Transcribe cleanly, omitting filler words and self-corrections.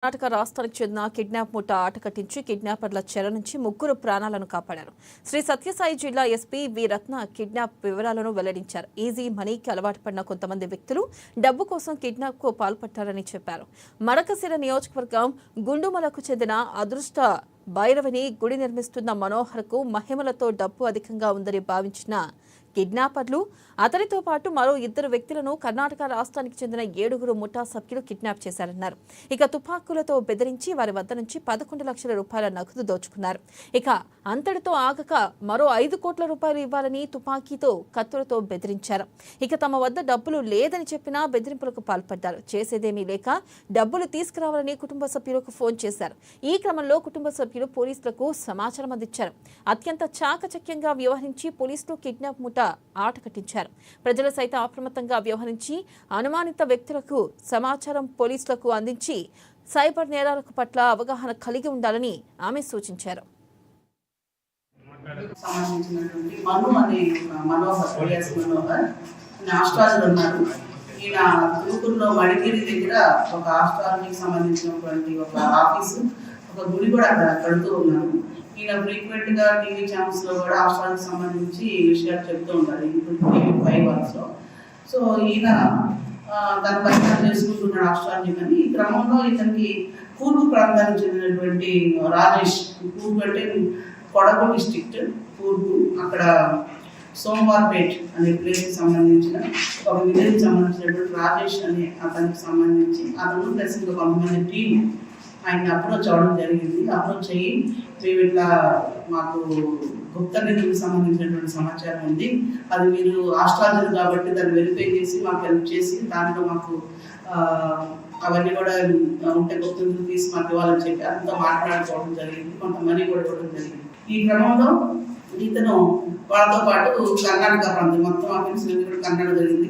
కర్ణాటక రాష్ట్రానికి చెందిన కిడ్నాప్ ముఠా ఆట కట్టించి కిడ్నాపర్ల చెర నుంచి ముగ్గురు ప్రాణాలను కాపాడారు. శ్రీ సత్యసాయి జిల్లా ఎస్పీ వి రత్న కిడ్నాప్ వివరాలను వెల్లడించారు. ఈజీ మనీకి అలవాటు పడిన కొంతమంది వ్యక్తులు డబ్బు కోసం కిడ్నాప్ కు పాల్పడ్డారని చెప్పారు. మడకశిర నియోజకవర్గం గుండుమలకు చెందిన అదృష్ట భైరవిని గుడి నిర్మిస్తున్న మనోహర్ కు మహిమలతో డబ్బు అధికంగా ఉందని భావించిన కిడ్నాపర్లు అతనితో పాటు మరో ఇద్దరు వ్యక్తులను కర్ణాటక రాష్ట్రానికి చెందిన 7 ముఠా సభ్యులు కిడ్నాప్ చేశారన్నారు. ఇక తుపాకులతో బెదిరించి వారి వద్ద నుంచి 11 లక్షల రూపాయల నగదు దోచుకున్నారు. ఇక అంతటితో ఆగక మరో 5 కోట్ల రూపాయలు ఇవ్వాలని తుపాకీతో కత్తులతో బెదిరించారు. ఇక తమ వద్ద డబ్బులు లేదని చెప్పినా బెదిరింపులకు పాల్పడ్డారు. చేసేదేమీ లేక డబ్బులు తీసుకురావాలని కుటుంబ సభ్యులకు ఫోన్ చేశారు. ఈ క్రమంలో కుటుంబ సభ్యులు పోలీసులకు సమాచారం అందించారు. అత్యంత చాకచక్యంగా వ్యవహరించి పోలీసులు కిడ్నాప్ ముఠా ఆట కట్టించారు. ప్రజలు సైతం అప్రమత్తంగా వ్యవహరించి అనుమానిత వ్యక్తులకు సమాచారం పోలీసులకు అందించి సైబర్ నేరాలకు పట్ల అవగాహన కలిగి ఉండాలని ఆమె సూచించారు. ఈయన తిరుపూరులో మడికేరి దగ్గర ఒక ఆస్ట్రాలజీకి సంబంధించినటువంటి ఒక ఆఫీసు, ఒక గుడి కూడా అక్కడ కడుతూ ఉన్నారు. ఈయన ఫ్రీక్వెంట్ గా టీవీ ఛానల్స్ లో కూడా ఆస్ట్రాలజీకి సంబంధించి విషయాలు చెప్తూ ఉంటారు, టీవీ 5 అవర్స్ లో. సో ఈయన దాని పరిచయం చేసుకుంటున్నాడు ఆస్ట్రాలజీ. కానీ ఈ క్రమంలో ఇతనికి పూర్వ ప్రాంతానికి చెందినటువంటి రాజేష్, పూర్వ అంటే కొడగు డిస్ట్రిక్ట్ పూర్వు, అక్కడ సోమవార్పేట్ అనే ప్లేస్కి సంబంధించిన ఒక విలేజ్ సంబంధించినటువంటి రాజేష్ అనే అతనికి సంబంధించి అతను ప్లస్ ఇంకా కొంతమంది టీం ఆయన అప్రోచ్ అవ్వడం జరిగింది. అప్రోచ్ అయ్యి మేము ఇట్లా మాకు గుప్త నిధులకు సంబంధించినటువంటి సమాచారం ఉంది, అది మీరు ఆస్ట్రాలజీ కాబట్టి దాన్ని వెరిఫై చేసి మాకు హెల్ప్ చేసి దాంట్లో మాకు అవన్నీ కూడా ఉంటే గుప్త నిధులు తీసి మాకు ఇవ్వాలని చెప్పి అంతా మాట్లాడుకోవడం జరిగింది. కొంత మనీ కూడా ఇవ్వడం జరిగింది. ఈ క్రమంలో ఇతను వాళ్ళతో పాటు కర్ణాటక ప్రాంతం మొత్తం అఫెన్స్ కర్ణాటక జరిగింది.